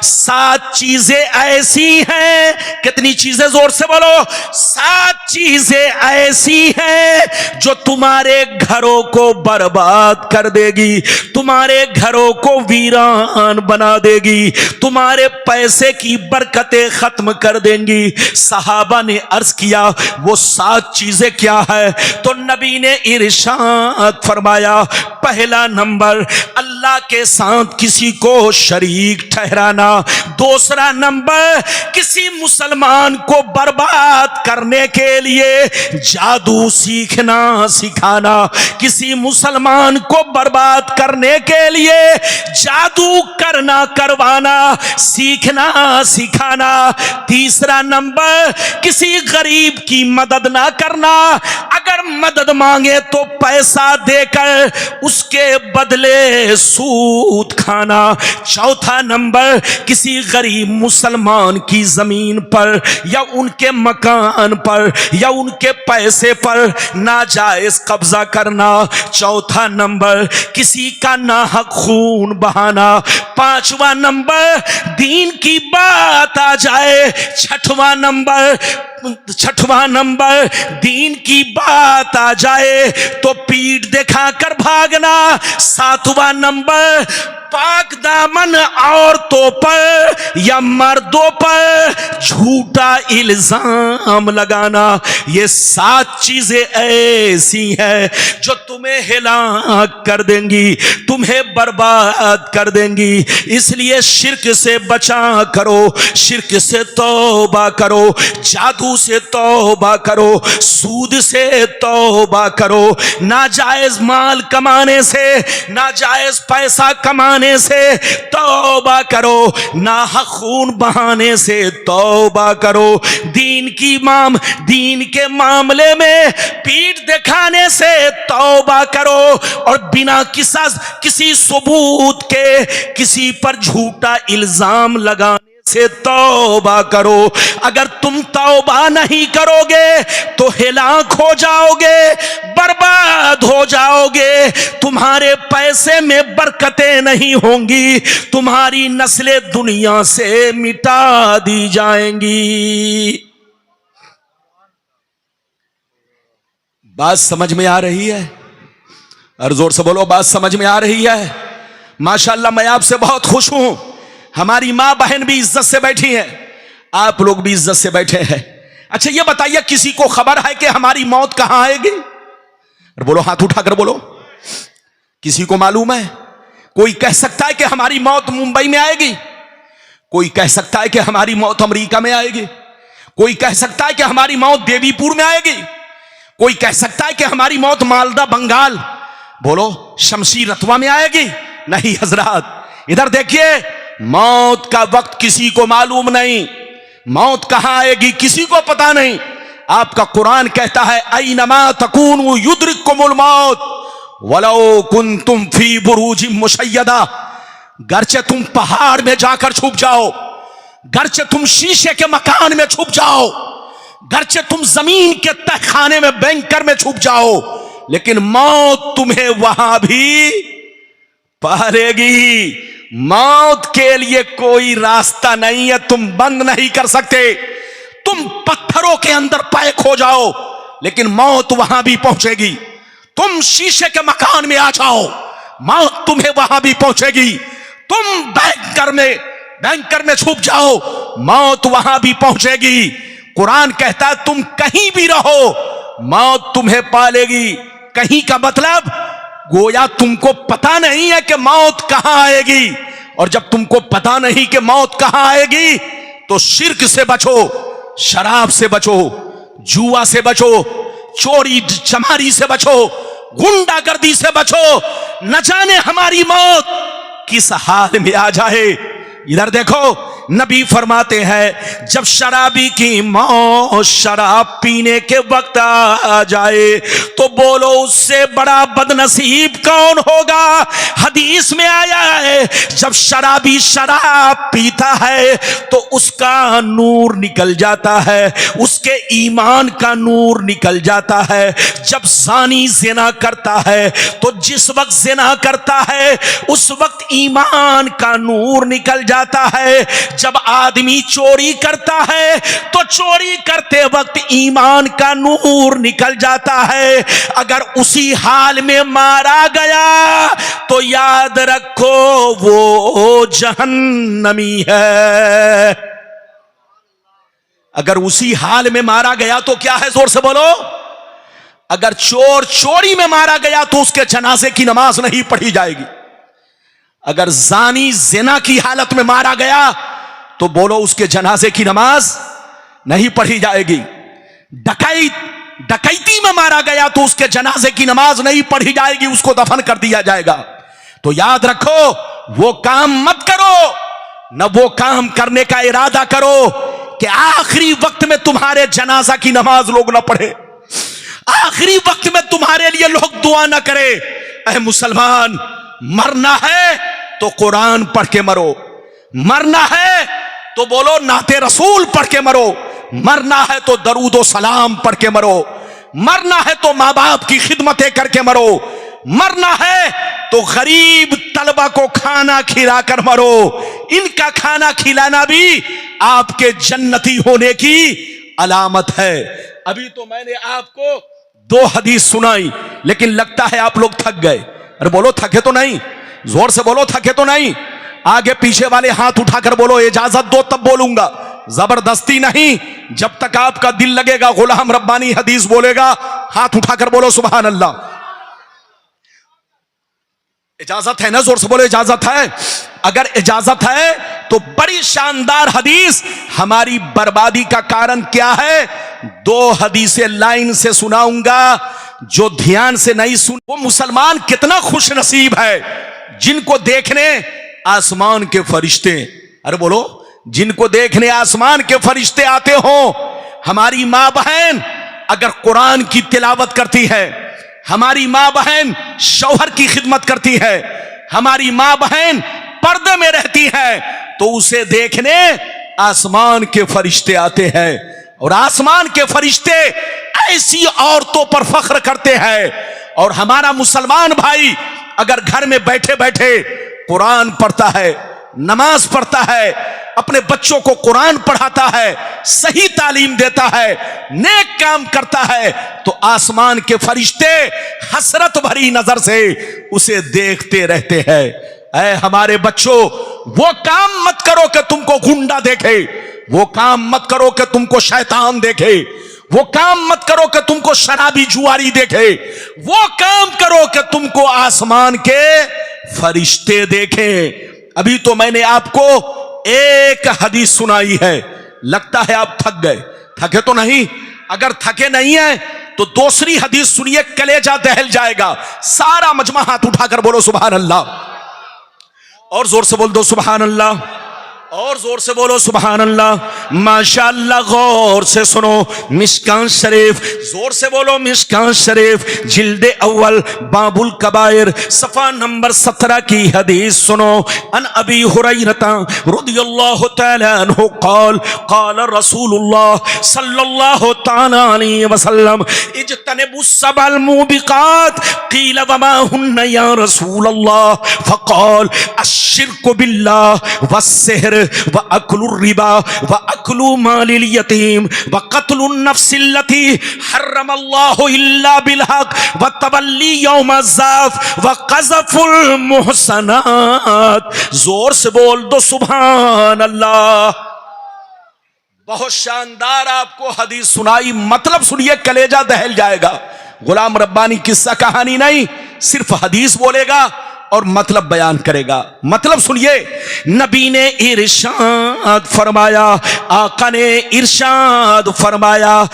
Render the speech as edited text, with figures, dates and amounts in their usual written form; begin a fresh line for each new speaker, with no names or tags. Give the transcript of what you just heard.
7 चीजें ऐसी हैं, कितनी चीजें, जोर से बोलो, 7 चीजें ऐसी हैं जो तुम्हारे घरों को बर्बाद कर देगी, तुम्हारे घरों को वीरान बना देगी, तुम्हारे पैसे की बरकतें खत्म कर देंगी। सहाबा ने अर्ज किया वो 7 चीजें क्या है? तो नबी ने इरशाद फरमाया, पहला नंबर अल्लाह के साथ किसी को शरीक ठहराना, दूसरा नंबर किसी मुसलमान को बर्बाद करने के लिए जादू सीखना सिखाना, किसी मुसलमान को बर्बाद करने के लिए जादू करना करवाना सीखना सिखाना। तीसरा नंबर किसी गरीब की मदद ना करना, अगर मदद मांगे तो पैसा देकर उसके बदले सूद खाना। चौथा नंबर किसी गरीब मुसलमान की जमीन पर या उनके मकान पर या उनके पैसे पर नाजायज कब्जा करना। चौथा नंबर किसी का नाहक खून बहाना। पांचवा नंबर दीन की बात आ जाए। छठवां नंबर दीन की बात आ जाए तो पीठ दिखाकर भागना। सातवां नंबर पाक दामन औरतों पर या मर्दों पर झूठा इल्जाम लगाना। ये 7 चीजें ऐसी हैं जो तुम्हें हिलाक कर देंगी, तुम्हें बर्बाद कर देंगी। इसलिए शिर्क से बचा करो, शिर्क से तौबा करो, जादू से तौबा करो, सूद से तौबा करो, नाजायज माल कमाने से, नाजायज पैसा कमाने से तौबा करो, नाहक खून बहाने से तौबा करो, दीन के मामले में पीठ दिखाने से तौबा करो, और बिना किसी सबूत के किसी पर झूठा इल्जाम लगाने से तौबा करो। अगर तुम तौबा नहीं करोगे तो हिलाक हो जाओगे, बर्बाद हो जाओगे, तुम्हारे पैसे में बरकतें नहीं होंगी, तुम्हारी नस्लें दुनिया से मिटा दी जाएंगी। बात समझ में आ रही है? और जोर से बोलो, बात समझ में आ रही है? माशाअल्लाह, मैं आपसे बहुत खुश हूं। हमारी मां बहन भी इज्जत से बैठी हैं, आप लोग भी इज्जत से बैठे हैं। अच्छा ये बताइए, किसी को खबर है कि हमारी मौत कहां आएगी? बोलो, हाथ उठाकर बोलो, किसी को मालूम है? कोई कह सकता है कि हमारी मौत मुंबई में आएगी, कोई कह सकता है कि हमारी मौत अमेरिका में आएगी, कोई कह सकता है कि हमारी मौत देवीपुर में आएगी, कोई कह सकता है कि हमारी मौत मालदा बंगाल, बोलो, शमशी रतवा में आएगी। नहीं हजरात, इधर देखिए, मौत का वक्त किसी को मालूम नहीं, मौत कहां आएगी किसी को पता नहीं। आपका कुरान कहता है, ऐनमा तकूनु युद्रिकुमुल मौत वलौ कुंतुम फी बुरूजिम मुशय्यदा। गर्चे तुम पहाड़ में जाकर छुप जाओ, गर्चे तुम शीशे के मकान में छुप जाओ, गर्चे तुम जमीन के तहखाने में बैंकर में छुप जाओ, लेकिन मौत तुम्हें वहां भी पालेगी। मौत के लिए कोई रास्ता नहीं है, तुम बंद नहीं कर सकते। तुम पत्थरों के अंदर पैक हो जाओ, लेकिन मौत वहां भी पहुंचेगी। तुम शीशे के मकान में आ जाओ, मौत तुम्हें वहां भी पहुंचेगी। तुम बैंकर में छुप जाओ, मौत वहां भी पहुंचेगी। कुरान कहता है तुम कहीं भी रहो, मौत तुम्हें पालेगी। कहीं का मतलब गोया तुमको पता नहीं है कि मौत कहां आएगी, और जब तुमको पता नहीं कि मौत कहां आएगी तो शिर्क से बचो, शराब से बचो, जुआ से बचो, चोरी चमारी से बचो, गुंडागर्दी से बचो। न जाने हमारी मौत किस हाल में आ जाए। इधर देखो, नबी फरमाते हैं जब शराबी की मौत शराब पीने के वक्त आ जाए तो बोलो उससे बड़ा बदनसीब कौन होगा। हदीस में आया है जब शराबी शराब पीता है तो उसका नूर निकल जाता है, उसके ईमान का नूर निकल जाता है। जब ज़ानी ज़िना करता है तो जिस वक्त ज़िना करता है उस वक्त ईमान का नूर निकल जाता है। जब आदमी चोरी करता है तो चोरी करते वक्त ईमान का नूर निकल जाता है। अगर उसी हाल में मारा गया तो याद रखो वो जहन्नमी है। अगर उसी हाल में मारा गया तो क्या है, जोर से बोलो। अगर चोर चोरी में मारा गया तो उसके जनाजे की नमाज नहीं पढ़ी जाएगी। अगर जानी ज़िना की हालत में मारा गया तो बोलो उसके जनाजे की नमाज नहीं पढ़ी जाएगी। डकैती में मारा गया तो उसके जनाजे की नमाज नहीं पढ़ी जाएगी, उसको दफन कर दिया जाएगा। तो याद रखो वो काम मत करो, न वो काम करने का इरादा करो कि आखिरी वक्त में तुम्हारे जनाजा की नमाज लोग ना पढ़े, आखिरी वक्त में तुम्हारे लिए लोग दुआ ना करे। ऐ मुसलमान, मरना है तो कुरान पढ़ के मरो, मरना है तो बोलो नाते रसूल पढ़ के मरो, मरना है तो दरूदो सलाम पढ़ के मरो, मरना है तो माँ बाप की खिदमतें करके मरो, मरना है तो गरीब तलबा को खाना खिलाकर मरो। इनका खाना खिलाना भी आपके जन्नती होने की अलामत है। अभी तो मैंने आपको 2 हदीस सुनाई, लेकिन लगता है आप लोग थक गए। अरे बोलो थके तो नहीं, जोर से बोलो थके तो नहीं। आगे पीछे वाले हाथ उठाकर बोलो इजाजत दो तब बोलूंगा, जबरदस्ती नहीं। जब तक आपका दिल लगेगा गुलाम रब्बानी हदीस बोलेगा, हाथ उठाकर बोलो सुभान अल्लाह। इजाजत है ना, जोर से बोलो इजाजत है। अगर इजाजत है तो बड़ी शानदार हदीस। हमारी बर्बादी का कारण क्या है, 2 हदीसें लाइन से सुनाऊंगा। जो ध्यान से नहीं सुन वो मुसलमान कितना खुश नसीब है जिनको देखने आसमान के फरिश्ते, अरे बोलो, जिनको देखने आसमान के फरिश्ते आते हो। हमारी माँ बहन अगर कुरान की तिलावत करती है, हमारी माँ बहन शौहर की खिदमत करती है, हमारी माँ बहन पर्दे में रहती है, तो उसे देखने आसमान के फरिश्ते आते हैं। और आसमान के फरिश्ते ऐसी औरतों पर फख्र करते हैं। और हमारा मुसलमान भाई अगर घर में बैठे बैठे कुरान पढ़ता है, नमाज पढ़ता है, अपने बच्चों को कुरान पढ़ाता है, सही तालीम देता है, नेक काम करता है, तो आसमान के फरिश्ते हसरत भरी नजर से उसे देखते रहते हैं। ऐ हमारे बच्चों, वो काम मत करो कि तुमको गुंडा देखे, वो काम मत करो कि तुमको शैतान देखे, वो काम मत करो कि तुमको शराबी जुआरी देखे, वो काम करो कि तुमको आसमान के फरिश्ते देखे। अभी तो मैंने आपको एक हदीस सुनाई है, लगता है आप थक गए। थके तो नहीं? अगर थके नहीं है तो दूसरी हदीस सुनिए, कलेजा दहल जाएगा। सारा मजमा हाथ उठाकर बोलो सुभान अल्लाह, और जोर से बोल दो सुभान अल्लाह, और जोर से बोलो सुभान अल्लाह। माशाअल्लाह, गौर से सुनो। मिशकान शरीफ, जोर से बोलो मिशकान शरीफ, जिल्दे अव्वल बाबुल कबायर सफा नंबर 17 की हदीस सुनो। अन अबी हुरैरता रदियल्लाहु तआला अन्हु क़ाल क़ाल रसूलुल्लाह सल्लल्लाहु तआला अलैहि वसल्लम इज्तनिबुस सबअल मुबिकात क़ील वमा हुन्ना या रसूलल्लाह फ़क़ाल अश्शिरकु बिल्लाह वस्सिहर व अक्लुर रिबा व अक्लु मालिल यतीम व क़त्लुन नफ्सिल्लती हर्रमल्लाहु इल्ला बिल हक़ व तवल्ली यौम ज़ाफ व क़ज़फ़ुल मुहसनात। जोर से बोल दो सुभान अल्लाह। बहुत शानदार आपको हदीस सुनाई, मतलब सुनिए कलेजा दहल जाएगा। गुलाम रब्बानी किस्सा कहानी नहीं, सिर्फ हदीस बोलेगा और मतलब बयान करेगा। मतलब सुनिए, नबी ने इरशाद फरमाया, आका ने इरशाद फरमाया।